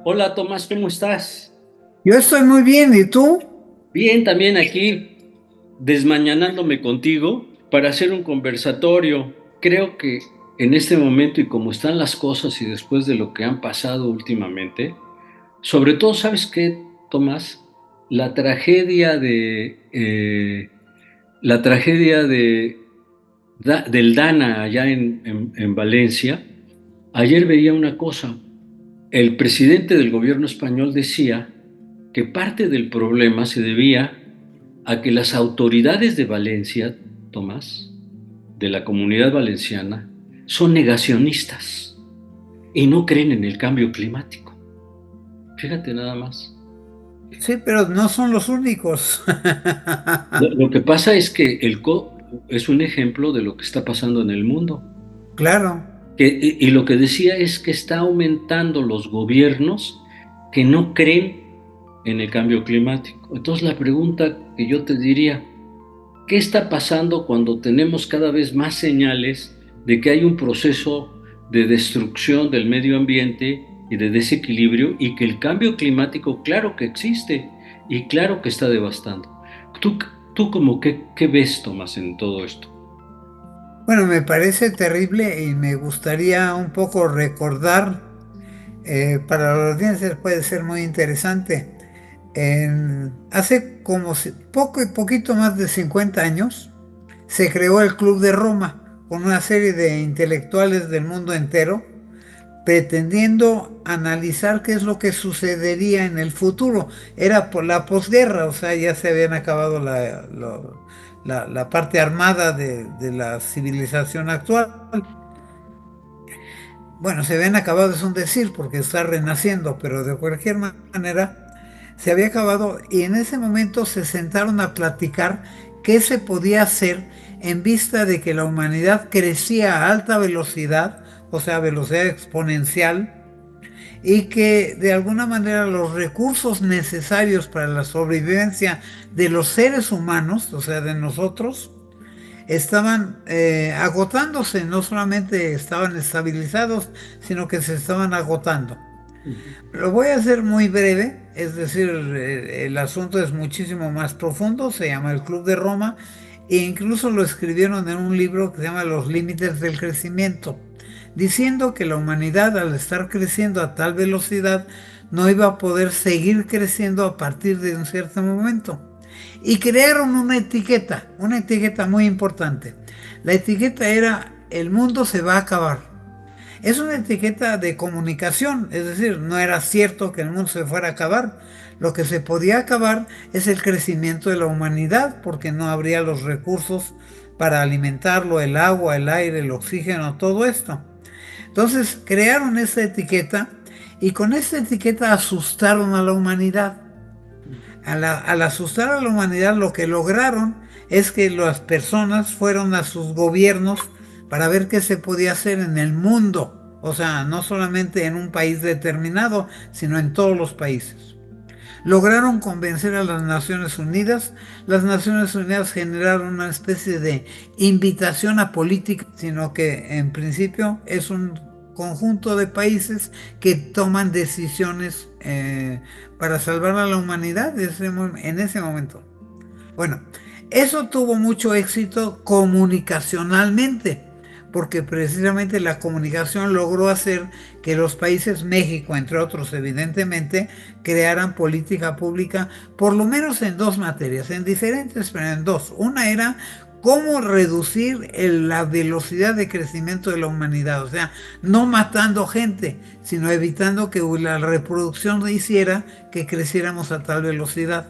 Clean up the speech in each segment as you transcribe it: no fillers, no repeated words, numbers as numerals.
Hola Tomás, ¿cómo estás? Yo estoy muy bien, ¿y tú? Bien, también aquí desmañanándome contigo para hacer un conversatorio. Creo que en este momento y como están las cosas y después de lo que han pasado últimamente, sobre todo, ¿sabes qué, Tomás? La tragedia del Dana allá en Valencia. Ayer veía una cosa. El presidente del gobierno español decía que parte del problema se debía a que las autoridades de Valencia, Tomás, de la comunidad valenciana, son negacionistas y no creen en el cambio climático. Fíjate nada más. Sí, pero no son los únicos. Lo que pasa es que es un ejemplo de lo que está pasando en el mundo. Claro. Y lo que decía es que está aumentando los gobiernos que no creen en el cambio climático. Entonces la pregunta que yo te diría, ¿qué está pasando cuando tenemos cada vez más señales de que hay un proceso de destrucción del medio ambiente y de desequilibrio y que el cambio climático claro que existe y claro que está devastando? ¿Tú, tú como qué ves, Tomás, en todo esto? Bueno, me parece terrible y me gustaría un poco recordar, para la audiencia puede ser muy interesante. Hace como poco y poquito más de 50 años se creó el Club de Roma con una serie de intelectuales del mundo entero pretendiendo analizar qué es lo que sucedería en el futuro. Era por la posguerra, o sea, ya se habían acabado la parte armada de la civilización actual. Bueno, se habían acabado, es un decir, porque está renaciendo, pero de cualquier manera se había acabado y en ese momento se sentaron a platicar qué se podía hacer en vista de que la humanidad crecía a alta velocidad, o sea, velocidad exponencial, y que de alguna manera los recursos necesarios para la sobrevivencia de los seres humanos, o sea, de nosotros, estaban agotándose, no solamente estaban estabilizados, sino que se estaban agotando. Lo voy a hacer muy breve, es decir, el asunto es muchísimo más profundo, se llama el Club de Roma, e incluso lo escribieron en un libro que se llama Los Límites del Crecimiento, diciendo que la humanidad al estar creciendo a tal velocidad no iba a poder seguir creciendo a partir de un cierto momento. Y crearon una etiqueta muy importante. La etiqueta era el mundo se va a acabar. Es una etiqueta de comunicación, es decir, no era cierto que el mundo se fuera a acabar. Lo que se podía acabar es el crecimiento de la humanidad, porque no habría los recursos para alimentarlo, el agua, el aire, el oxígeno, todo esto. Entonces crearon esta etiqueta y con esta etiqueta asustaron a la humanidad. Al asustar a la humanidad lo que lograron es que las personas fueron a sus gobiernos para ver qué se podía hacer en el mundo. O sea, no solamente en un país determinado, sino en todos los países. Lograron convencer a las Naciones Unidas. Las Naciones Unidas generaron una especie de invitación a política, sino que en principio es un conjunto de países que toman decisiones para salvar a la humanidad en ese momento. Bueno, eso tuvo mucho éxito comunicacionalmente, porque precisamente la comunicación logró hacer que los países, México, entre otros, evidentemente, crearan política pública, por lo menos en dos materias, en diferentes, pero en dos. Una era cómo reducir la velocidad de crecimiento de la humanidad, o sea, no matando gente, sino evitando que la reproducción hiciera que creciéramos a tal velocidad.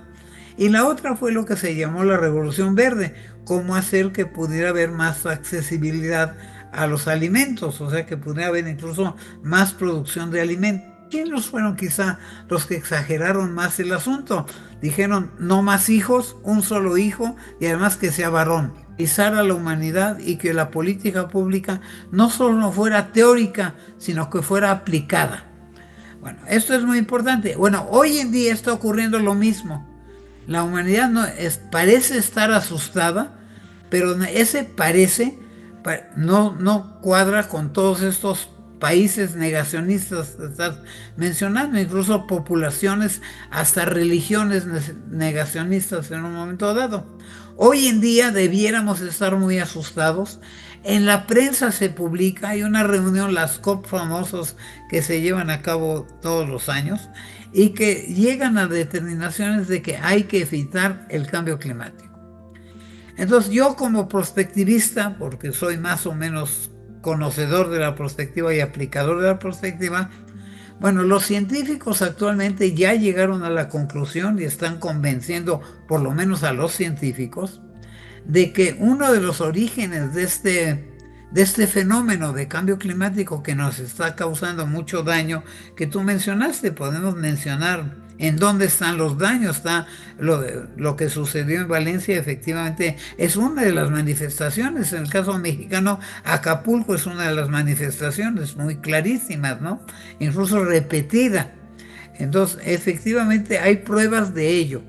Y la otra fue lo que se llamó la Revolución Verde, cómo hacer que pudiera haber más accesibilidad a los alimentos, o sea, que pudiera haber incluso más producción de alimentos. ¿Quiénes fueron quizá los que exageraron más el asunto? Dijeron, no más hijos, un solo hijo y además que sea varón. A la humanidad y que la política pública no solo fuera teórica, sino que fuera aplicada. Bueno, esto es muy importante. Bueno, hoy en día está ocurriendo lo mismo. La humanidad parece estar asustada, pero ese parece no cuadra con todos estos países negacionistas que estás mencionando, incluso poblaciones, hasta religiones negacionistas en un momento dado. Hoy en día debiéramos estar muy asustados. En la prensa se publica, hay una reunión, las COP famosos que se llevan a cabo todos los años y que llegan a determinaciones de que hay que evitar el cambio climático. Entonces yo como prospectivista, porque soy más o menos conocedor de la perspectiva y aplicador de la perspectiva, bueno, los científicos actualmente ya llegaron a la conclusión y están convenciendo, por lo menos a los científicos, de que uno de los orígenes de este fenómeno de cambio climático que nos está causando mucho daño, que tú mencionaste, podemos mencionar en dónde están los daños, está lo que sucedió en Valencia, efectivamente es una de las manifestaciones. En el caso mexicano, Acapulco es una de las manifestaciones muy clarísimas, ¿no? Incluso repetida. Entonces, efectivamente hay pruebas de ello.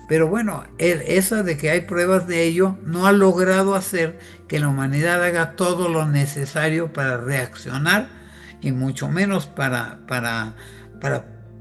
Pero bueno, esa de que hay pruebas de ello no ha logrado hacer que la humanidad haga todo lo necesario para reaccionar y mucho menos para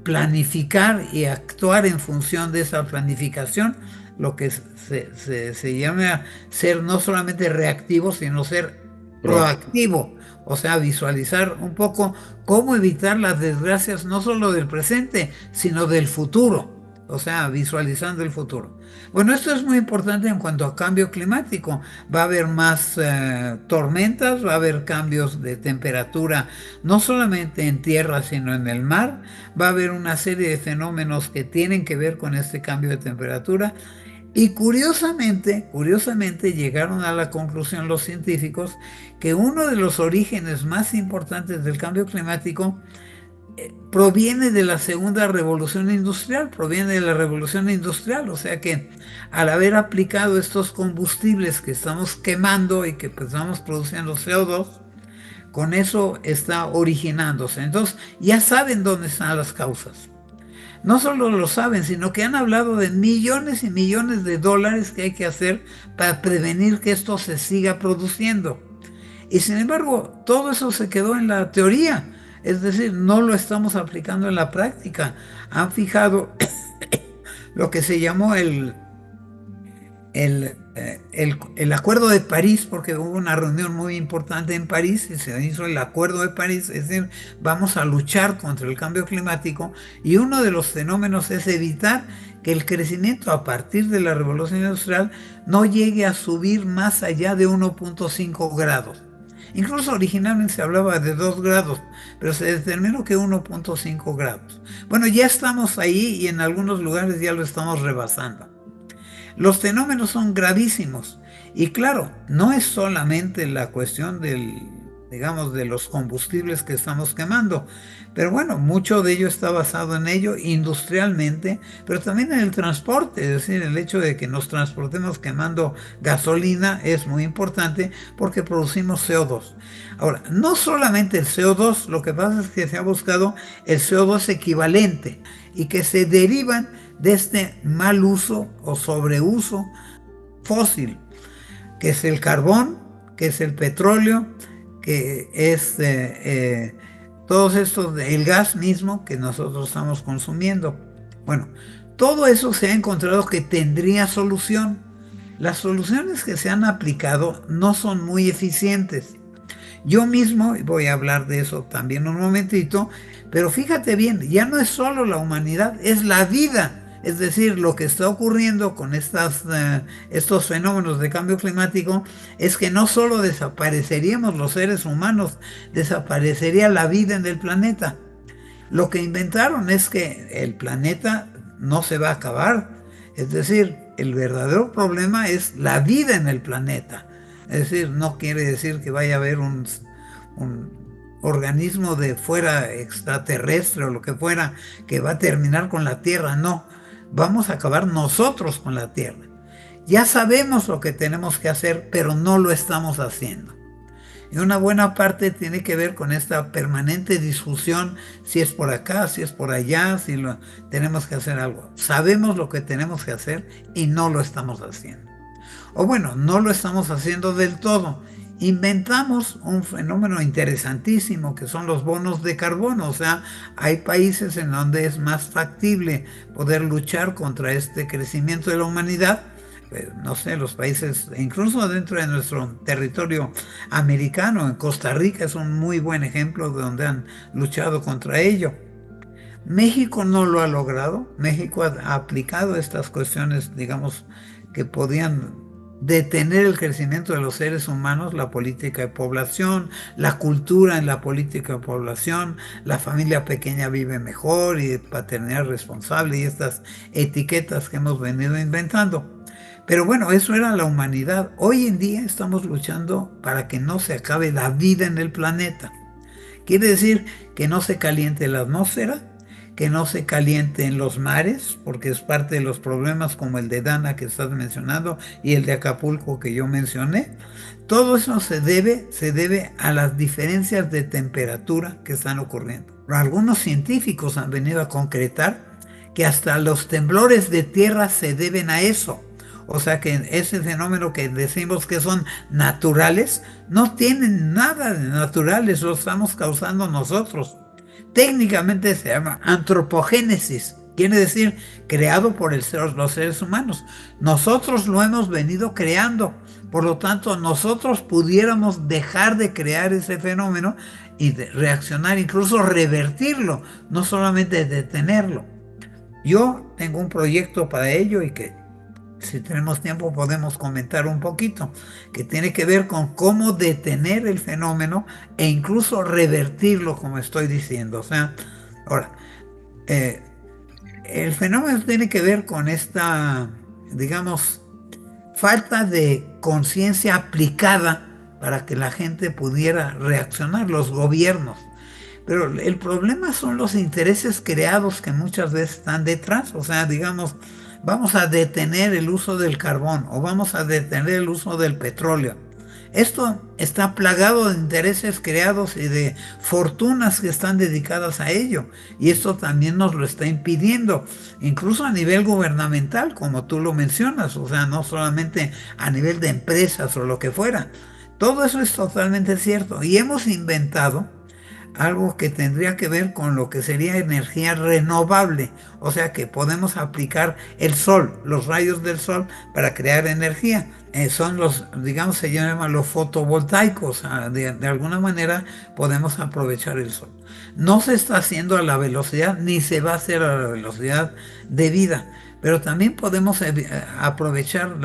planificar y actuar en función de esa planificación, lo que se llama ser no solamente reactivo, sino ser proactivo. O sea, visualizar un poco cómo evitar las desgracias no solo del presente, sino del futuro. O sea, visualizando el futuro. Bueno, esto es muy importante en cuanto a cambio climático. Va a haber más tormentas, va a haber cambios de temperatura, no solamente en tierra, sino en el mar. Va a haber una serie de fenómenos que tienen que ver con este cambio de temperatura. Y curiosamente llegaron a la conclusión los científicos que uno de los orígenes más importantes del cambio climático proviene de la segunda revolución industrial, o sea que al haber aplicado estos combustibles que estamos quemando y que pues, estamos produciendo CO2, con eso está originándose. Entonces ya saben dónde están las causas. No solo lo saben, sino que han hablado de millones y millones de dólares que hay que hacer para prevenir que esto se siga produciendo. Y sin embargo, todo eso se quedó en la teoría. Es decir, no lo estamos aplicando en la práctica. Han fijado lo que se llamó el Acuerdo de París, porque hubo una reunión muy importante en París y se hizo el Acuerdo de París, es decir, vamos a luchar contra el cambio climático y uno de los fenómenos es evitar que el crecimiento a partir de la revolución industrial no llegue a subir más allá de 1.5 grados. Incluso originalmente se hablaba de 2 grados, pero se determinó que 1.5 grados. Bueno, ya estamos ahí y en algunos lugares ya lo estamos rebasando. Los fenómenos son gravísimos y claro, no es solamente la cuestión de los combustibles que estamos quemando, pero bueno, mucho de ello está basado en ello industrialmente, pero también en el transporte, es decir, el hecho de que nos transportemos quemando gasolina es muy importante porque producimos CO2. Ahora, no solamente el CO2, lo que pasa es que se ha buscado el CO2 equivalente y que se derivan de este mal uso o sobreuso fósil, que es el carbón, que es el petróleo, que es todos estos, el gas mismo que nosotros estamos consumiendo. Bueno, todo eso se ha encontrado que tendría solución. Las soluciones que se han aplicado no son muy eficientes. Yo mismo, voy a hablar de eso también un momentito, pero fíjate bien, ya no es solo la humanidad, es la vida. Es decir, lo que está ocurriendo con estos fenómenos de cambio climático es que no solo desapareceríamos los seres humanos, desaparecería la vida en el planeta. Lo que inventaron es que el planeta no se va a acabar. Es decir, el verdadero problema es la vida en el planeta. Es decir, no quiere decir que vaya a haber un organismo de fuera extraterrestre o lo que fuera que va a terminar con la Tierra, no. Vamos a acabar nosotros con la Tierra. Ya sabemos lo que tenemos que hacer, pero no lo estamos haciendo. Y una buena parte tiene que ver con esta permanente discusión, si es por acá, si es por allá, tenemos que hacer algo. Sabemos lo que tenemos que hacer y no lo estamos haciendo. O bueno, no lo estamos haciendo del todo. inventamos un fenómeno interesantísimo que son los bonos de carbono. O sea, hay países en donde es más factible poder luchar contra este crecimiento de la humanidad. No sé, los países, incluso dentro de nuestro territorio americano, en Costa Rica es un muy buen ejemplo de donde han luchado contra ello. México no lo ha logrado. México ha aplicado estas cuestiones, digamos, que podían detener el crecimiento de los seres humanos, la política de población, la cultura en la política de población, la familia pequeña vive mejor y paternidad responsable y estas etiquetas que hemos venido inventando. Pero bueno, eso era la humanidad. Hoy en día estamos luchando para que no se acabe la vida en el planeta. Quiere decir que no se caliente la atmósfera, que no se caliente en los mares, porque es parte de los problemas como el de Dana que estás mencionando y el de Acapulco que yo mencioné. Todo eso se debe a las diferencias de temperatura que están ocurriendo. Algunos científicos han venido a concretar que hasta los temblores de tierra se deben a eso. O sea que ese fenómeno que decimos que son naturales, no tienen nada de naturales, lo estamos causando nosotros. Técnicamente se llama antropogénesis, quiere decir creado por los seres humanos. Nosotros lo hemos venido creando, por lo tanto nosotros pudiéramos dejar de crear ese fenómeno y reaccionar, incluso revertirlo, no solamente detenerlo. Yo tengo un proyecto para ello y que si tenemos tiempo podemos comentar un poquito, que tiene que ver con cómo detener el fenómeno e incluso revertirlo, como estoy diciendo. O sea, ahora, el fenómeno tiene que ver con esta, digamos, falta de conciencia aplicada para que la gente pudiera reaccionar, los gobiernos. Pero el problema son los intereses creados que muchas veces están detrás. O sea, digamos, vamos a detener el uso del carbón o vamos a detener el uso del petróleo. Esto está plagado de intereses creados y de fortunas que están dedicadas a ello. Y esto también nos lo está impidiendo, incluso a nivel gubernamental, como tú lo mencionas. O sea, no solamente a nivel de empresas o lo que fuera. Todo eso es totalmente cierto. Y hemos inventado algo que tendría que ver con lo que sería energía renovable, o sea que podemos aplicar el sol, los rayos del sol para crear energía. Son los, digamos, se llaman los fotovoltaicos. De alguna manera podemos aprovechar el sol. No se está haciendo a la velocidad, ni se va a hacer a la velocidad debida, pero también podemos aprovechar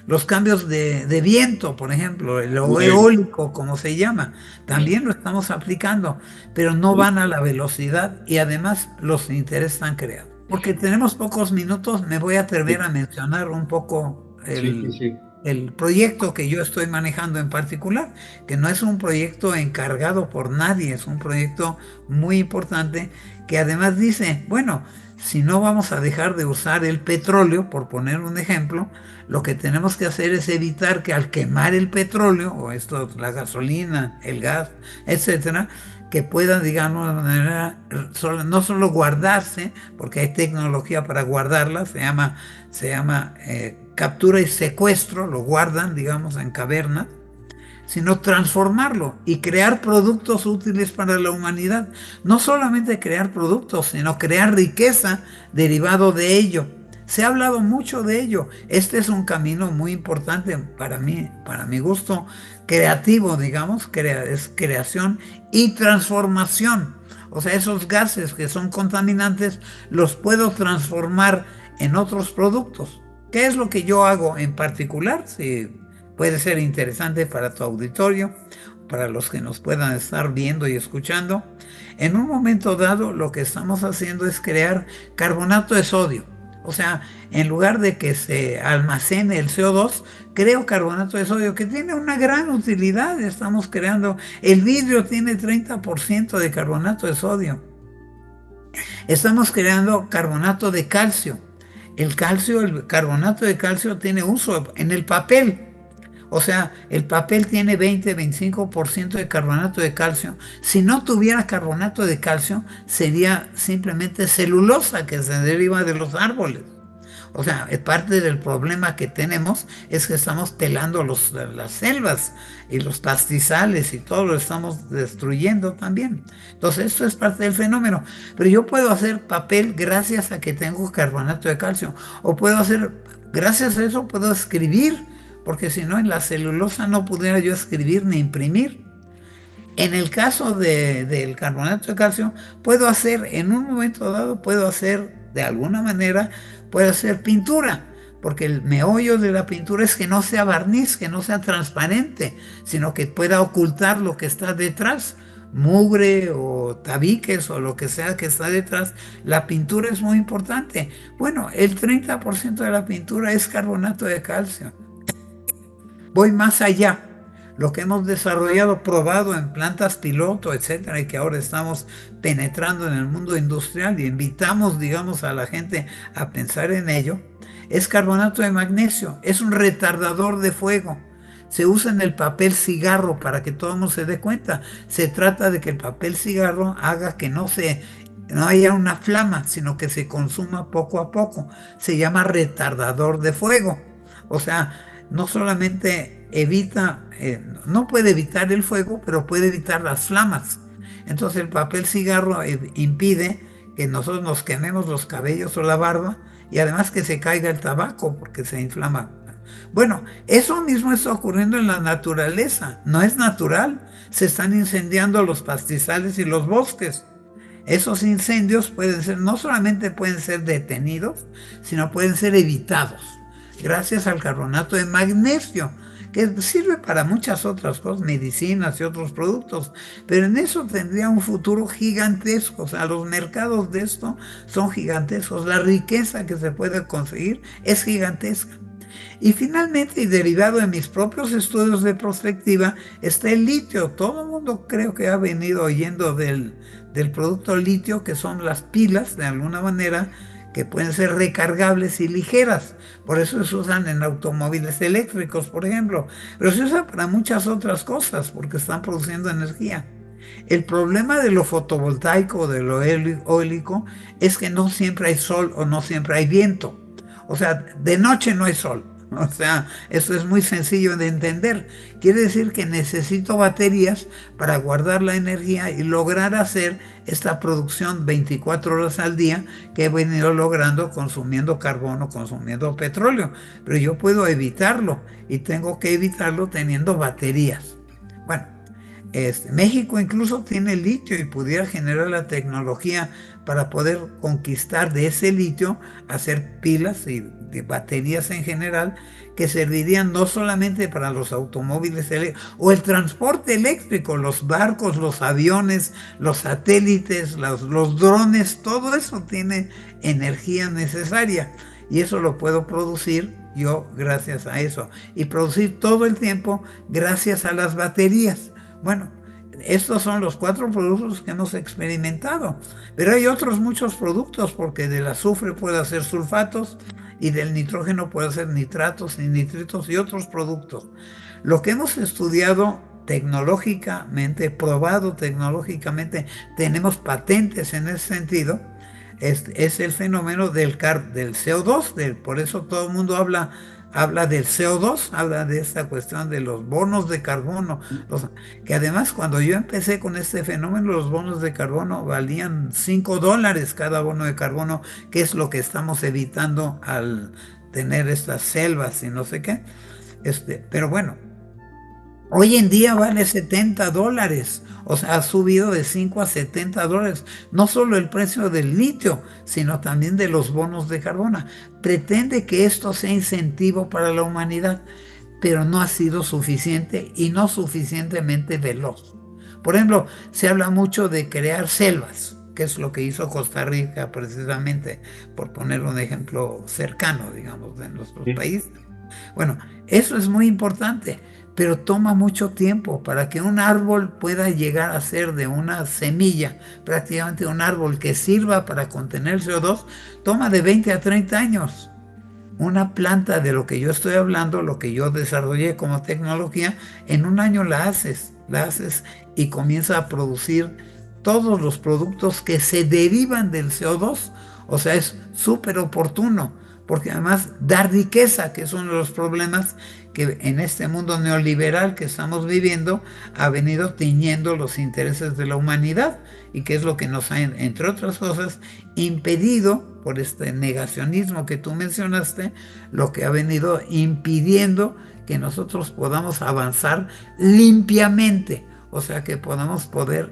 los cambios de viento, por ejemplo, el eólico, como se llama, también lo estamos aplicando, pero no van a la velocidad y además los intereses están creados. Porque tenemos pocos minutos, me voy a atrever a mencionar un poco el proyecto que yo estoy manejando en particular, que no es un proyecto encargado por nadie, es un proyecto muy importante que además dice, bueno, si no vamos a dejar de usar el petróleo, por poner un ejemplo, lo que tenemos que hacer es evitar que al quemar el petróleo, o esto, la gasolina, el gas, etcétera, que pueda, digamos, de manera, no solo guardarse, porque hay tecnología para guardarla, se llama captura y secuestro, lo guardan, digamos, en cavernas, sino transformarlo y crear productos útiles para la humanidad. No solamente crear productos, sino crear riqueza derivado de ello. Se ha hablado mucho de ello. Este es un camino muy importante para mí, para mi gusto, creativo, digamos, es creación y transformación. O sea, esos gases que son contaminantes los puedo transformar en otros productos. ¿Qué es lo que yo hago en particular? Si puede ser interesante para tu auditorio, para los que nos puedan estar viendo y escuchando. En un momento dado, lo que estamos haciendo es crear carbonato de sodio. O sea, en lugar de que se almacene el CO2, creo carbonato de sodio, que tiene una gran utilidad. Estamos creando, el vidrio tiene 30% de carbonato de sodio. Estamos creando carbonato de calcio. El carbonato de calcio tiene uso en el papel. O sea, el papel tiene 20-25% de carbonato de calcio. Si no tuviera carbonato de calcio, sería simplemente celulosa que se deriva de los árboles. O sea, parte del problema que tenemos es que estamos telando las selvas y los pastizales y todo lo estamos destruyendo también. Entonces, esto es parte del fenómeno. Pero yo puedo hacer papel gracias a que tengo carbonato de calcio. O puedo hacer, gracias a eso puedo escribir, porque si no, en la celulosa no pudiera yo escribir ni imprimir. En el caso del carbonato de calcio, puedo hacer, en un momento dado, puedo hacer, de alguna manera, puedo hacer pintura, porque el meollo de la pintura es que no sea barniz, que no sea transparente, sino que pueda ocultar lo que está detrás, mugre o tabiques o lo que sea que está detrás. La pintura es muy importante. Bueno, el 30% de la pintura es carbonato de calcio. Voy más allá. Lo que hemos desarrollado, probado en plantas piloto, etcétera, y que ahora estamos penetrando en el mundo industrial y invitamos, digamos, a la gente a pensar en ello, es carbonato de magnesio. Es un retardador de fuego. Se usa en el papel cigarro para que todo el mundo se dé cuenta. Se trata de que el papel cigarro haga que no haya una flama, sino que se consuma poco a poco. Se llama retardador de fuego. O sea, no solamente evita, no puede evitar el fuego, pero puede evitar las flamas. Entonces el papel cigarro impide que nosotros nos quememos los cabellos o la barba y además que se caiga el tabaco porque se inflama. Bueno, eso mismo está ocurriendo en la naturaleza, no es natural. Se están incendiando los pastizales y los bosques. Esos incendios pueden ser, no solamente pueden ser detenidos, sino pueden ser evitados gracias al carbonato de magnesio, que sirve para muchas otras cosas, medicinas y otros productos, pero en eso tendría un futuro gigantesco. O sea, los mercados de esto son gigantescos, la riqueza que se puede conseguir es gigantesca. Y finalmente, y derivado de mis propios estudios de prospectiva, está el litio. Todo el mundo creo que ha venido oyendo del producto litio, que son las pilas, de alguna manera, que pueden ser recargables y ligeras. Por eso se usan en automóviles eléctricos, por ejemplo. Pero se usa para muchas otras cosas, porque están produciendo energía. El problema de lo fotovoltaico o de lo eólico es que no siempre hay sol o no siempre hay viento. O sea, de noche no hay sol. O sea, eso es muy sencillo de entender. Quiere decir que necesito baterías para guardar la energía y lograr hacer esta producción 24 horas al día que he venido logrando consumiendo carbono, consumiendo petróleo. Pero yo puedo evitarlo y tengo que evitarlo teniendo baterías. Bueno, México incluso tiene litio y pudiera generar la tecnología para poder conquistar de ese litio, hacer pilas y de baterías en general que servirían no solamente para los automóviles o el transporte eléctrico, los barcos, los aviones, los satélites, los drones, todo eso tiene energía necesaria y eso lo puedo producir yo gracias a eso y producir todo el tiempo gracias a las baterías. Bueno, estos son los 4 productos que hemos experimentado, pero hay otros muchos productos porque del azufre puede hacer sulfatos y del nitrógeno puede hacer nitratos y nitritos y otros productos. Lo que hemos estudiado tecnológicamente, probado tecnológicamente, tenemos patentes en ese sentido, es el fenómeno del CO2, por eso todo el mundo habla del CO2, habla de esta cuestión de los bonos de carbono, que además cuando yo empecé con este fenómeno, los bonos de carbono valían $5 cada bono de carbono, que es lo que estamos evitando al tener estas selvas y no sé qué. Pero bueno, hoy en día vale $70, o sea, ha subido de 5 a $70. No solo el precio del litio, sino también de los bonos de carbono. Pretende que esto sea incentivo para la humanidad, pero no ha sido suficiente y no suficientemente veloz. Por ejemplo, se habla mucho de crear selvas, que es lo que hizo Costa Rica precisamente, por poner un ejemplo cercano, digamos, de nuestros países. Bueno, eso es muy importante, pero toma mucho tiempo para que un árbol pueda llegar a ser de una semilla, prácticamente un árbol que sirva para contener CO2, toma de 20 a 30 años. Una planta de lo que yo estoy hablando, lo que yo desarrollé como tecnología, en un año la haces y comienza a producir todos los productos que se derivan del CO2. O sea, es súper oportuno, porque además da riqueza, que es uno de los problemas que en este mundo neoliberal que estamos viviendo ha venido tiñendo los intereses de la humanidad y que es lo que nos ha, entre otras cosas, impedido, por este negacionismo que tú mencionaste, lo que ha venido impidiendo que nosotros podamos avanzar limpiamente, o sea que podamos poder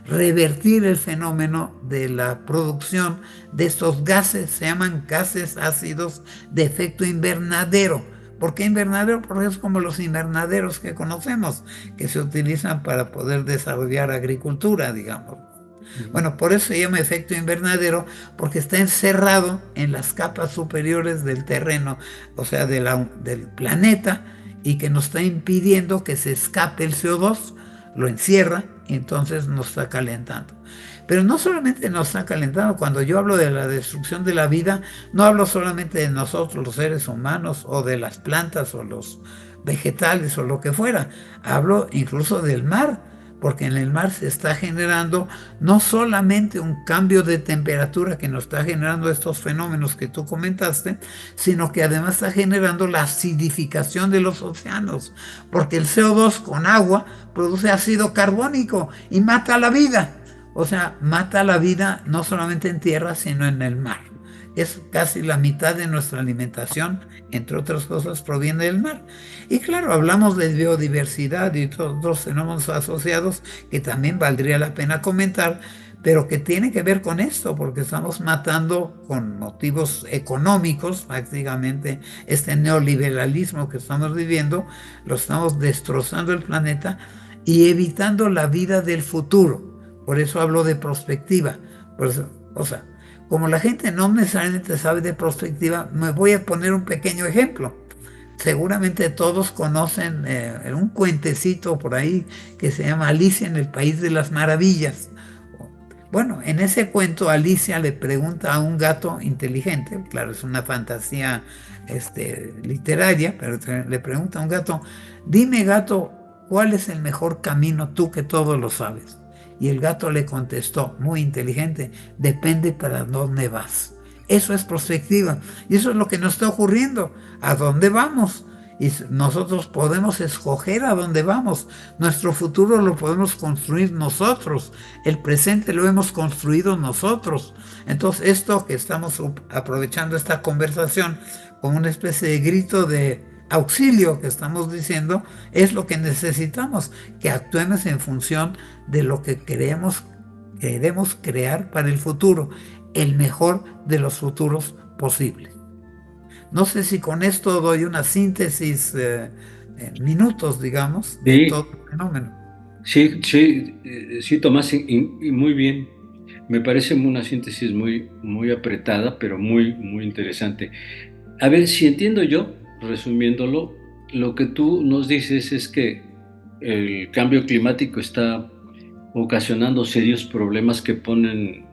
revertir el fenómeno de la producción de estos gases, se llaman gases ácidos de efecto invernadero. ¿Por qué invernadero? Porque es como los invernaderos que conocemos, que se utilizan para poder desarrollar agricultura, digamos. Bueno, por eso se llama efecto invernadero, porque está encerrado en las capas superiores del terreno, o sea, del planeta, y que nos está impidiendo que se escape el CO2, lo encierra y entonces nos está calentando. Pero no solamente nos está calentando, cuando yo hablo de la destrucción de la vida, no hablo solamente de nosotros, los seres humanos, o de las plantas, o los vegetales, o lo que fuera. Hablo incluso del mar, porque en el mar se está generando no solamente un cambio de temperatura que nos está generando estos fenómenos que tú comentaste, sino que además está generando la acidificación de los océanos, porque el CO2 con agua produce ácido carbónico y mata la vida. O sea, mata la vida no solamente en tierra, sino en el mar. Es casi la mitad de nuestra alimentación, entre otras cosas, proviene del mar. Y claro, hablamos de biodiversidad y todos los fenómenos asociados que también valdría la pena comentar, pero que tiene que ver con esto, porque estamos matando con motivos económicos, prácticamente este neoliberalismo que estamos viviendo, lo estamos destrozando el planeta y evitando la vida del futuro. Por eso hablo de perspectiva. Por eso, o sea, como la gente no necesariamente sabe de perspectiva, me voy a poner un pequeño ejemplo. Seguramente todos conocen un cuentecito por ahí que se llama Alicia en el País de las Maravillas. Bueno, en ese cuento Alicia le pregunta a un gato inteligente, claro, es una fantasía literaria, pero le pregunta a un gato, dime gato, ¿cuál es el mejor camino tú que todo lo sabes? Y el gato le contestó, muy inteligente, depende para dónde vas. Eso es perspectiva. Y eso es lo que nos está ocurriendo. ¿A dónde vamos? Y nosotros podemos escoger a dónde vamos. Nuestro futuro lo podemos construir nosotros. El presente lo hemos construido nosotros. Entonces, esto que estamos aprovechando esta conversación como una especie de grito de auxilio que estamos diciendo, es lo que necesitamos, que actuemos en función de lo que queremos crear para el futuro, el mejor de los futuros posibles. No sé si con esto doy una síntesis en minutos, digamos, de Sí, todo el fenómeno. sí, sí, sí, Tomás, y muy bien. Me parece una síntesis muy, muy apretada, pero muy, muy interesante. A ver, si entiendo yo, resumiéndolo, lo que tú nos dices es que el cambio climático está ocasionando serios problemas que ponen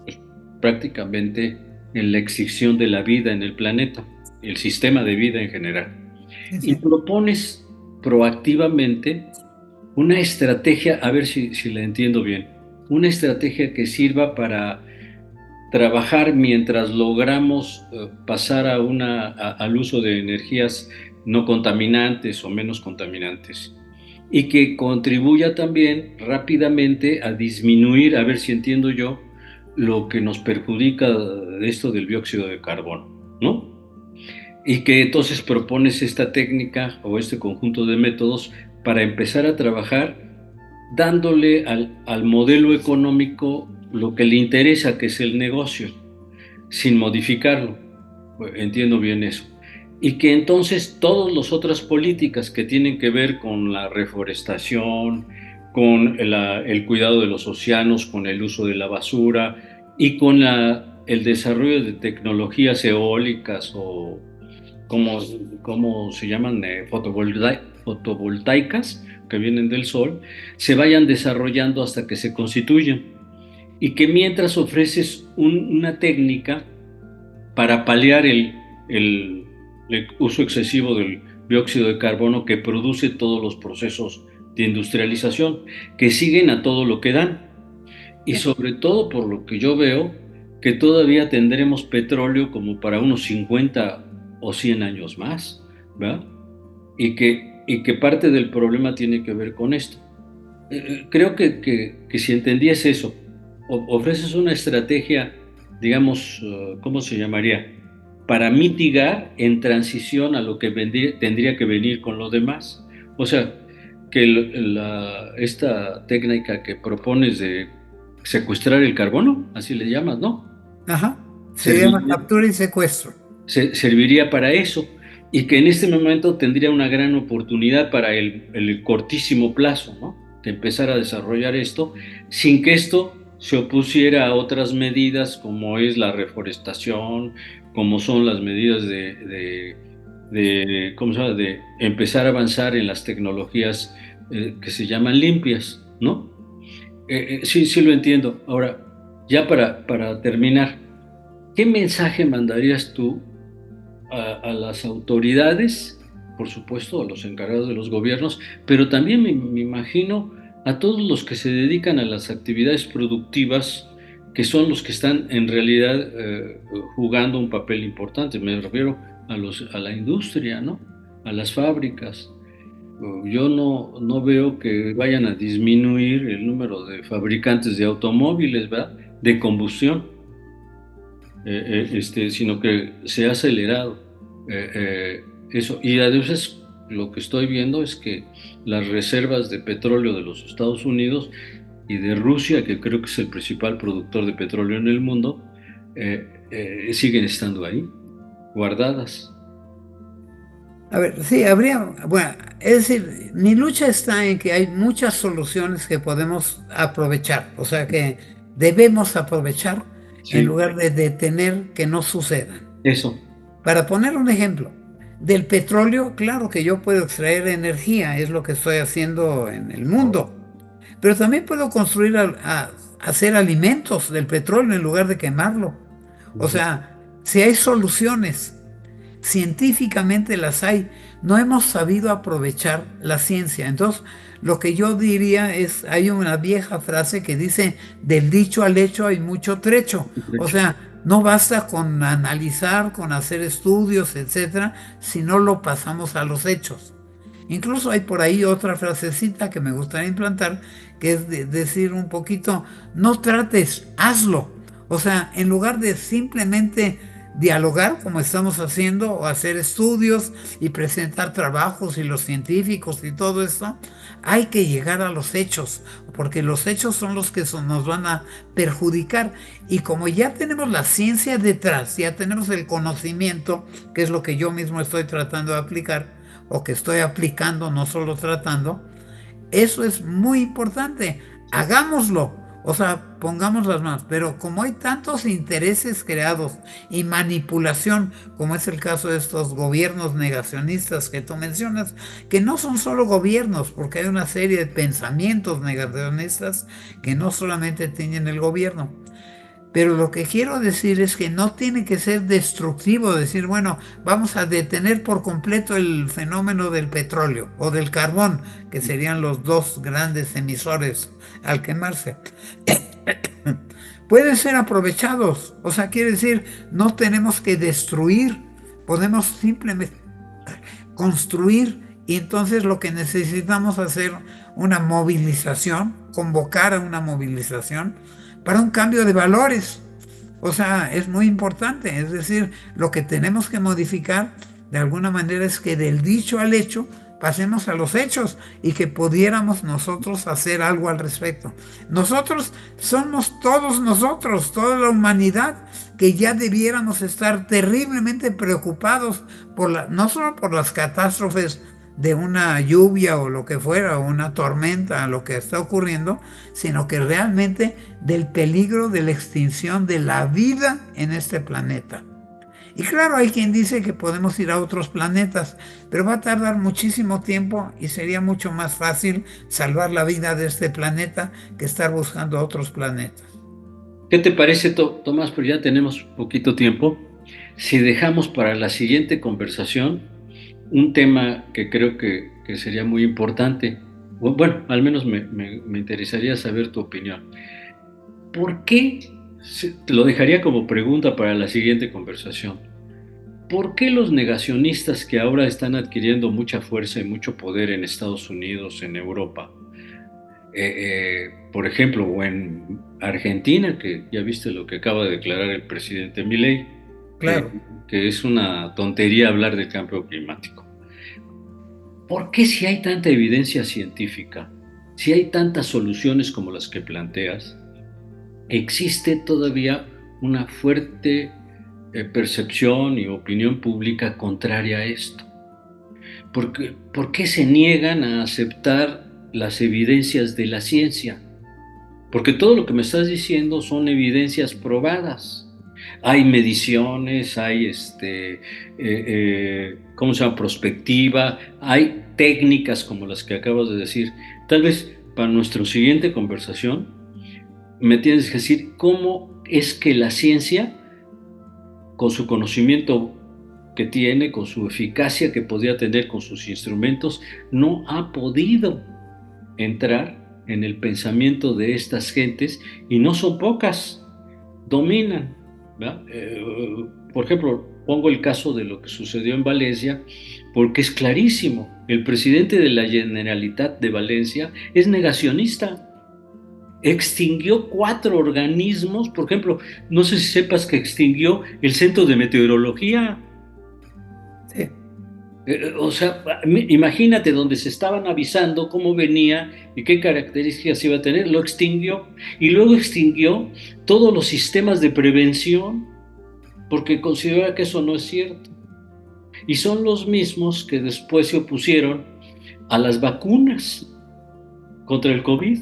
pues, prácticamente en la extinción de la vida en el planeta, el sistema de vida en general. Sí, Y sí. propones proactivamente una estrategia, a ver si la entiendo bien, una estrategia que sirva para trabajar mientras logramos pasar al uso de energías no contaminantes o menos contaminantes y que contribuya también rápidamente a disminuir, a ver si entiendo yo, lo que nos perjudica de esto del dióxido de carbono, ¿no? Y que entonces propones esta técnica o este conjunto de métodos para empezar a trabajar dándole al modelo económico lo que le interesa, que es el negocio, sin modificarlo. Entiendo bien eso. Y que entonces todas las otras políticas que tienen que ver con la reforestación, con el cuidado de los océanos, con el uso de la basura y con el desarrollo de tecnologías eólicas o como, como se llaman fotovoltaicas que vienen del sol, se vayan desarrollando hasta que se constituyan. Y que mientras ofreces una técnica para paliar el uso excesivo del dióxido de carbono que produce todos los procesos de industrialización, que siguen a todo lo que dan. Y sobre todo, por lo que yo veo, que todavía tendremos petróleo como para unos 50 o 100 años más, ¿verdad? Y que parte del problema tiene que ver con esto. Creo que si entendías eso, ofreces una estrategia, digamos, ¿cómo se llamaría? Para mitigar en transición a lo que tendría que venir con lo demás. O sea, que esta técnica que propones de secuestrar el carbono, así le llamas, ¿no? Ajá. Se llama Serviría, captura y secuestro. serviría para eso y que en este momento tendría una gran oportunidad para el cortísimo plazo, ¿no? De empezar a desarrollar esto sin que esto se opusiera a otras medidas como es la reforestación, como son las medidas ¿cómo se llama? De empezar a avanzar en las tecnologías que se llaman limpias, ¿no? Sí, sí lo entiendo. Ahora, ya para terminar, ¿qué mensaje mandarías tú a las autoridades, por supuesto, a los encargados de los gobiernos, pero también me imagino a todos los que se dedican a las actividades productivas, que son los que están en realidad jugando un papel importante? Me refiero a la industria, ¿no? A las fábricas. Yo no veo que vayan a disminuir el número de fabricantes de automóviles, ¿verdad? De combustión, sino que se ha acelerado eso. Y además lo que estoy viendo es que las reservas de petróleo de los Estados Unidos y de Rusia, que creo que es el principal productor de petróleo en el mundo, siguen estando ahí, guardadas. A ver, sí, habría, bueno, es decir, mi lucha está en que hay muchas soluciones que podemos aprovechar, o sea que debemos aprovechar en Sí, lugar de detener que no sucedan. eso. Para poner un ejemplo, del petróleo, claro que yo puedo extraer energía, es lo que estoy haciendo en el mundo, pero también puedo construir, hacer alimentos del petróleo en lugar de quemarlo. O Ujú. sea, si hay soluciones, científicamente las hay, no hemos sabido aprovechar la ciencia. Entonces, lo que yo diría es, hay una vieja frase que dice, del dicho al hecho hay mucho trecho. De O hecho, sea, no basta con analizar, con hacer estudios, etcétera, si no lo pasamos a los hechos. Incluso hay por ahí otra frasecita que me gustaría implantar, que es decir un poquito, no trates, hazlo. O sea, en lugar de simplemente dialogar como estamos haciendo o hacer estudios y presentar trabajos y los científicos y todo esto, hay que llegar a los hechos, porque los hechos son los que nos van a perjudicar. Y como ya tenemos la ciencia detrás, ya tenemos el conocimiento, que es lo que yo mismo estoy tratando de aplicar, o que estoy aplicando, no solo tratando, eso es muy importante. Hagámoslo. O sea, pongamos las manos. Pero como hay tantos intereses creados y manipulación, como es el caso de estos gobiernos negacionistas que tú mencionas, que no son solo gobiernos, porque hay una serie de pensamientos negacionistas que no solamente tienen el gobierno. Pero lo que quiero decir es que no tiene que ser destructivo, decir, bueno, vamos a detener por completo el fenómeno del petróleo o del carbón, que serían los dos grandes emisores al quemarse. Pueden ser aprovechados, o sea, quiere decir, no tenemos que destruir, podemos simplemente construir y entonces lo que necesitamos hacer una movilización, convocar a una movilización para un cambio de valores. O sea, es muy importante. Es decir, lo que tenemos que modificar de alguna manera es que del dicho al hecho pasemos a los hechos y que pudiéramos nosotros hacer algo al respecto. Nosotros somos todos nosotros, toda la humanidad, que ya debiéramos estar terriblemente preocupados no solo por las catástrofes de una lluvia o lo que fuera, o una tormenta, lo que está ocurriendo, sino que realmente del peligro de la extinción de la vida en este planeta. Y claro, hay quien dice que podemos ir a otros planetas, pero va a tardar muchísimo tiempo y sería mucho más fácil salvar la vida de este planeta que estar buscando otros planetas. ¿qué te parece, Tomás? Pero ya tenemos poquito tiempo. Si dejamos para la siguiente conversación un tema que creo que sería muy importante, bueno, al menos me interesaría saber tu opinión. ¿Por qué te lo dejaría como pregunta para la siguiente conversación. ¿Por qué los negacionistas que ahora están adquiriendo mucha fuerza y mucho poder en Estados Unidos, en Europa, por ejemplo, o en Argentina, que ya viste lo que acaba de declarar el presidente Milei, que, Claro. que es una tontería hablar del cambio climático? ¿Por qué si hay tanta evidencia científica, si hay tantas soluciones como las que planteas, existe todavía una fuerte percepción y opinión pública contraria a esto? ¿Por qué se niegan a aceptar las evidencias de la ciencia? Porque todo lo que me estás diciendo son evidencias probadas. Hay mediciones, hay ¿cómo se llama? Prospectiva, hay técnicas como las que acabas de decir. Tal vez para nuestra siguiente conversación me tienes que decir cómo es que la ciencia, con su conocimiento que tiene, con su eficacia que podría tener con sus instrumentos, no ha podido entrar en el pensamiento de estas gentes, y no son pocas, dominan, ¿verdad? Por ejemplo, pongo el caso de lo que sucedió en Valencia, porque es clarísimo. El presidente de la Generalitat de Valencia es negacionista. Extinguió 4 organismos, por ejemplo, no sé si sepas que extinguió el Centro de Meteorología. Sí. O sea, imagínate donde se estaban avisando cómo venía y qué características iba a tener, lo extinguió. Y luego extinguió todos los sistemas de prevención porque considera que eso no es cierto. Y son los mismos que después se opusieron a las vacunas contra el COVID.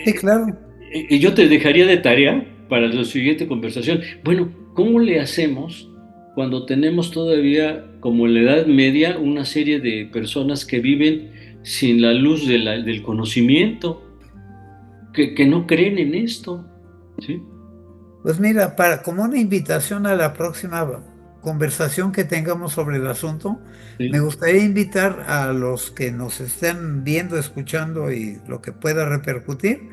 Sí, claro. Y yo te dejaría de tarea para la siguiente conversación. Bueno, ¿cómo le hacemos cuando tenemos todavía, como en la Edad Media, una serie de personas que viven sin la luz del conocimiento, que no creen en esto? ¿Sí? Pues mira, como una invitación a la próxima conversación que tengamos sobre el asunto, me ¿Sí? gustaría invitar a los que nos estén viendo, escuchando y lo que pueda repercutir,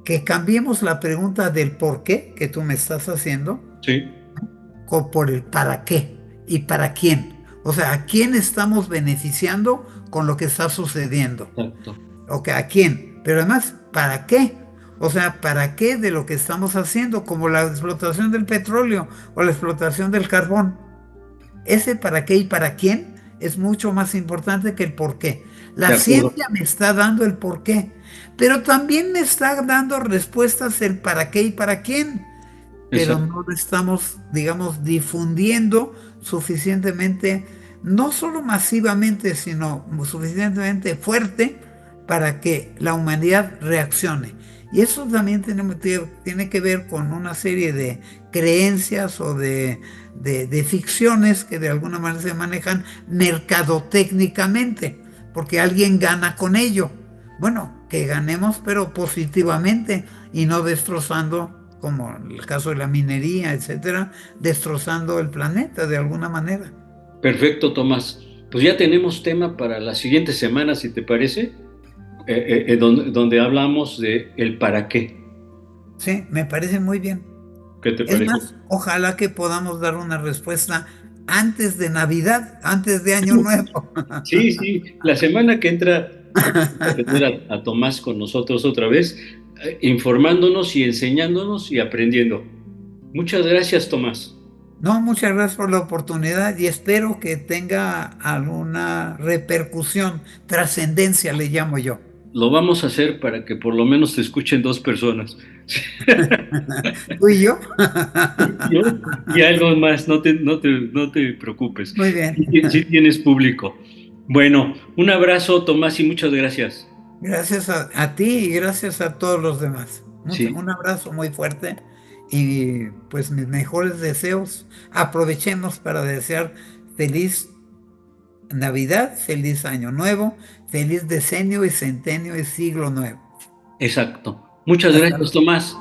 que cambiemos la pregunta del por qué que tú me estás haciendo ¿Sí? por el para qué y para quién. O sea, ¿a quién estamos beneficiando con lo que está sucediendo? Exacto. Ok, ¿a quién? Pero además, ¿para qué? O sea, ¿para qué de lo que estamos haciendo? Como la explotación del petróleo o la explotación del carbón. Ese para qué y para quién es mucho más importante que el por qué. De La acuerdo. ciencia me está dando el por qué, pero también me está dando respuestas el para qué y para quién, pero Exacto. no lo estamos, digamos, difundiendo suficientemente, no solo masivamente, sino suficientemente fuerte para que la humanidad reaccione. Y eso también tiene que ver con una serie de creencias o de ficciones que de alguna manera se manejan mercadotécnicamente, porque alguien gana con ello. Bueno, que ganemos, pero positivamente y no destrozando, como el caso de la minería, etcétera, destrozando el planeta de alguna manera. Perfecto, Tomás. Pues ya tenemos tema para la siguiente semana, si te parece, donde hablamos de el para qué. Sí, me parece muy bien. ¿Qué te Es parece? más, ojalá que podamos dar una respuesta antes de Navidad, antes de Año Nuevo. Sí, sí, la semana que entra vamos a tener a Tomás con nosotros otra vez, informándonos y enseñándonos y aprendiendo. Muchas gracias, Tomás. No, muchas gracias por la oportunidad y espero que tenga alguna repercusión, trascendencia le llamo yo. Lo vamos a hacer para que por lo menos te escuchen 2 personas. ¿Tú y yo? Yo y algo más, no te preocupes. Muy bien. Sí tienes público. Bueno, un abrazo, Tomás, y muchas gracias. Gracias a ti y gracias a todos los demás. Sí, Un abrazo muy fuerte y pues mis mejores deseos. Aprovechemos para desear feliz Navidad, feliz Año Nuevo, feliz decenio y centenio y siglo nuevo. exacto. Muchas Hasta gracias, luego. Tomás.